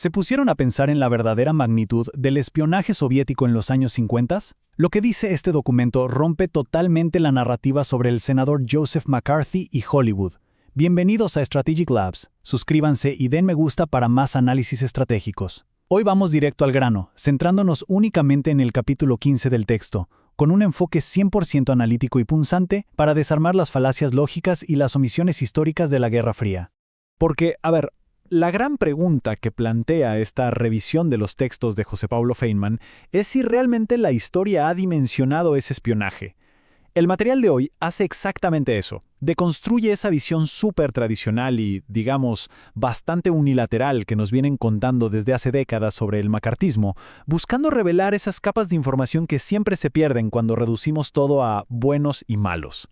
¿Se pusieron a pensar en la verdadera magnitud del espionaje soviético en los años 50? Lo que dice este documento rompe totalmente la narrativa sobre el senador Joseph McCarthy y Hollywood. Bienvenidos a Strategic Labs. Suscríbanse y den me gusta para más análisis estratégicos. Hoy vamos directo al grano, centrándonos únicamente en el capítulo 15 del texto, con un enfoque 100% analítico y punzante para desarmar las falacias lógicas y las omisiones históricas de la Guerra Fría. Porque, la gran pregunta que plantea esta revisión de los textos de José Paulo Feynman es si realmente la historia ha dimensionado ese espionaje. El material de hoy hace exactamente eso, deconstruye esa visión súper tradicional y, digamos, bastante unilateral que nos vienen contando desde hace décadas sobre el macartismo, buscando revelar esas capas de información que siempre se pierden cuando reducimos todo a buenos y malos.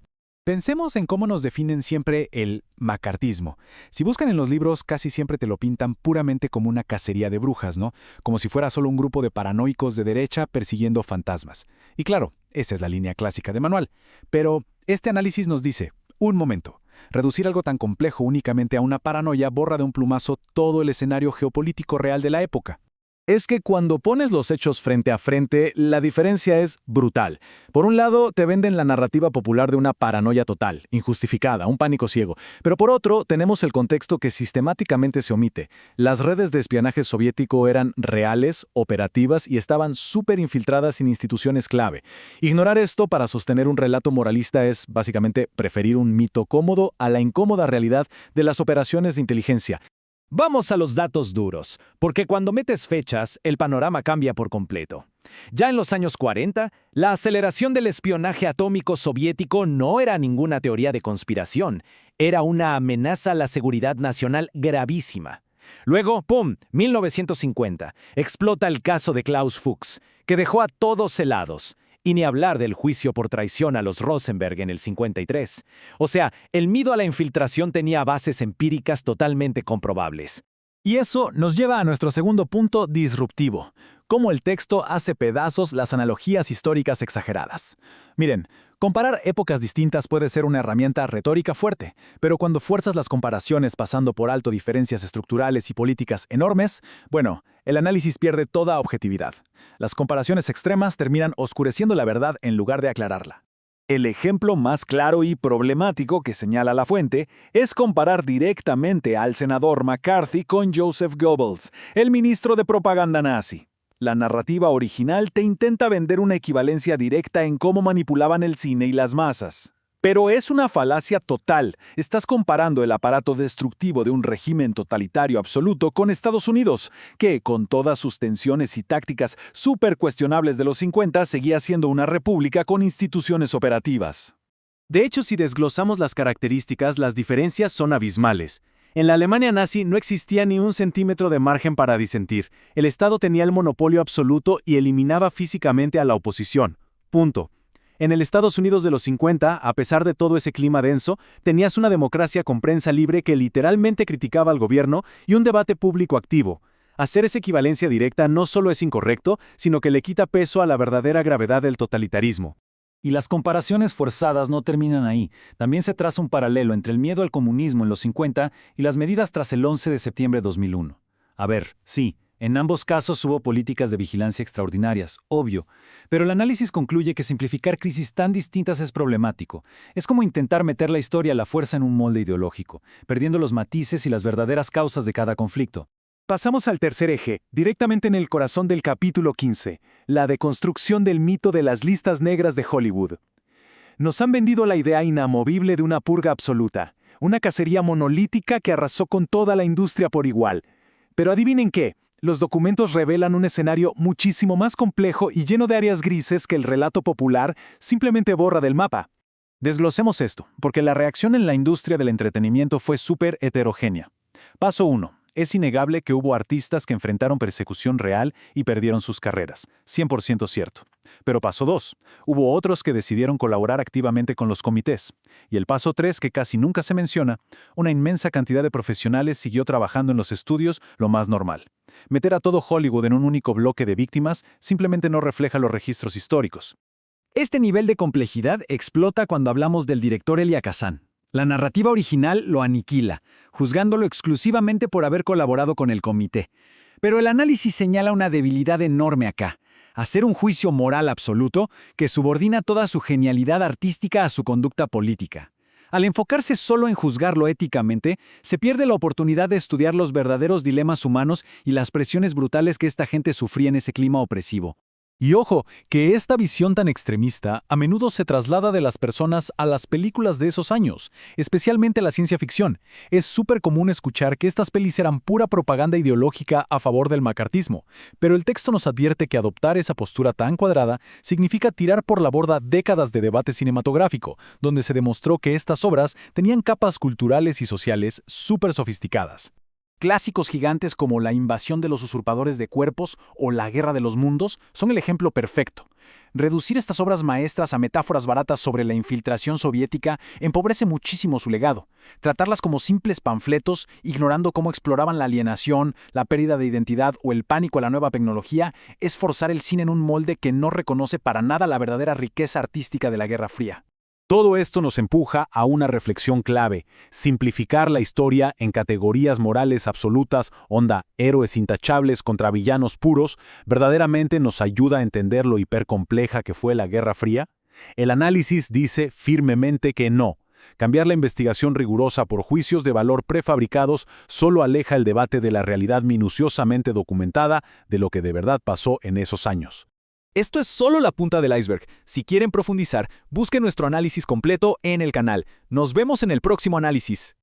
Pensemos en cómo nos definen siempre el macartismo. Si buscan en los libros, casi siempre te lo pintan puramente como una cacería de brujas, ¿no? Como si fuera solo un grupo de paranoicos de derecha persiguiendo fantasmas. Y claro, esa es la línea clásica de manual. Pero este análisis nos dice, un momento, reducir algo tan complejo únicamente a una paranoia borra de un plumazo todo el escenario geopolítico real de la época. Es que cuando pones los hechos frente a frente, la diferencia es brutal. Por un lado, te venden la narrativa popular de una paranoia total, injustificada, un pánico ciego. Pero por otro, tenemos el contexto que sistemáticamente se omite. Las redes de espionaje soviético eran reales, operativas y estaban súper infiltradas en instituciones clave. Ignorar esto para sostener un relato moralista es, básicamente, preferir un mito cómodo a la incómoda realidad de las operaciones de inteligencia. Vamos a los datos duros, porque cuando metes fechas, el panorama cambia por completo. Ya en los años 40, la aceleración del espionaje atómico soviético no era ninguna teoría de conspiración, era una amenaza a la seguridad nacional gravísima. Luego, ¡pum!, 1950, explota el caso de Klaus Fuchs, que dejó a todos helados. Y ni hablar del juicio por traición a los Rosenberg en el 53. O sea, el miedo a la infiltración tenía bases empíricas totalmente comprobables. Y eso nos lleva a nuestro segundo punto disruptivo, cómo el texto hace pedazos las analogías históricas exageradas. Miren, comparar épocas distintas puede ser una herramienta retórica fuerte, pero cuando fuerzas las comparaciones pasando por alto diferencias estructurales y políticas enormes, bueno, el análisis pierde toda objetividad. Las comparaciones extremas terminan oscureciendo la verdad en lugar de aclararla. El ejemplo más claro y problemático que señala la fuente es comparar directamente al senador McCarthy con Joseph Goebbels, el ministro de propaganda nazi. La narrativa original te intenta vender una equivalencia directa en cómo manipulaban el cine y las masas. Pero es una falacia total. Estás comparando el aparato destructivo de un régimen totalitario absoluto con Estados Unidos, que, con todas sus tensiones y tácticas súper cuestionables de los 50, seguía siendo una república con instituciones operativas. De hecho, si desglosamos las características, las diferencias son abismales. En la Alemania nazi no existía ni un centímetro de margen para disentir. El Estado tenía el monopolio absoluto y eliminaba físicamente a la oposición. Punto. En el Estados Unidos de los 50, a pesar de todo ese clima denso, tenías una democracia con prensa libre que literalmente criticaba al gobierno y un debate público activo. Hacer esa equivalencia directa no solo es incorrecto, sino que le quita peso a la verdadera gravedad del totalitarismo. Y las comparaciones forzadas no terminan ahí. También se traza un paralelo entre el miedo al comunismo en los 50 y las medidas tras el 11 de septiembre de 2001. Sí, en ambos casos hubo políticas de vigilancia extraordinarias, obvio, pero el análisis concluye que simplificar crisis tan distintas es problemático. Es como intentar meter la historia a la fuerza en un molde ideológico, perdiendo los matices y las verdaderas causas de cada conflicto. Pasamos al tercer eje, directamente en el corazón del capítulo 15, la deconstrucción del mito de las listas negras de Hollywood. Nos han vendido la idea inamovible de una purga absoluta, una cacería monolítica que arrasó con toda la industria por igual. Pero adivinen qué. Los documentos revelan un escenario muchísimo más complejo y lleno de áreas grises que el relato popular simplemente borra del mapa. Desglosemos esto, porque la reacción en la industria del entretenimiento fue súper heterogénea. Paso 1. Es innegable que hubo artistas que enfrentaron persecución real y perdieron sus carreras. 100% cierto. Pero paso 2. Hubo otros que decidieron colaborar activamente con los comités. Y el paso 3, que casi nunca se menciona, una inmensa cantidad de profesionales siguió trabajando en los estudios lo más normal. Meter a todo Hollywood en un único bloque de víctimas simplemente no refleja los registros históricos. Este nivel de complejidad explota cuando hablamos del director Elia Kazan. La narrativa original lo aniquila, juzgándolo exclusivamente por haber colaborado con el comité. Pero el análisis señala una debilidad enorme acá: hacer un juicio moral absoluto que subordina toda su genialidad artística a su conducta política. Al enfocarse solo en juzgarlo éticamente, se pierde la oportunidad de estudiar los verdaderos dilemas humanos y las presiones brutales que esta gente sufría en ese clima opresivo. Y ojo, que esta visión tan extremista a menudo se traslada de las personas a las películas de esos años, especialmente la ciencia ficción. Es súper común escuchar que estas pelis eran pura propaganda ideológica a favor del macartismo, pero el texto nos advierte que adoptar esa postura tan cuadrada significa tirar por la borda décadas de debate cinematográfico, donde se demostró que estas obras tenían capas culturales y sociales súper sofisticadas. Clásicos gigantes como La invasión de los usurpadores de cuerpos o La guerra de los mundos son el ejemplo perfecto. Reducir estas obras maestras a metáforas baratas sobre la infiltración soviética empobrece muchísimo su legado. Tratarlas como simples panfletos, ignorando cómo exploraban la alienación, la pérdida de identidad o el pánico a la nueva tecnología, es forzar el cine en un molde que no reconoce para nada la verdadera riqueza artística de la Guerra Fría. Todo esto nos empuja a una reflexión clave: simplificar la historia en categorías morales absolutas, onda héroes intachables contra villanos puros, ¿verdaderamente nos ayuda a entender lo hipercompleja que fue la Guerra Fría? El análisis dice firmemente que no. Cambiar la investigación rigurosa por juicios de valor prefabricados solo aleja el debate de la realidad minuciosamente documentada de lo que de verdad pasó en esos años. Esto es solo la punta del iceberg. Si quieren profundizar, busquen nuestro análisis completo en el canal. Nos vemos en el próximo análisis.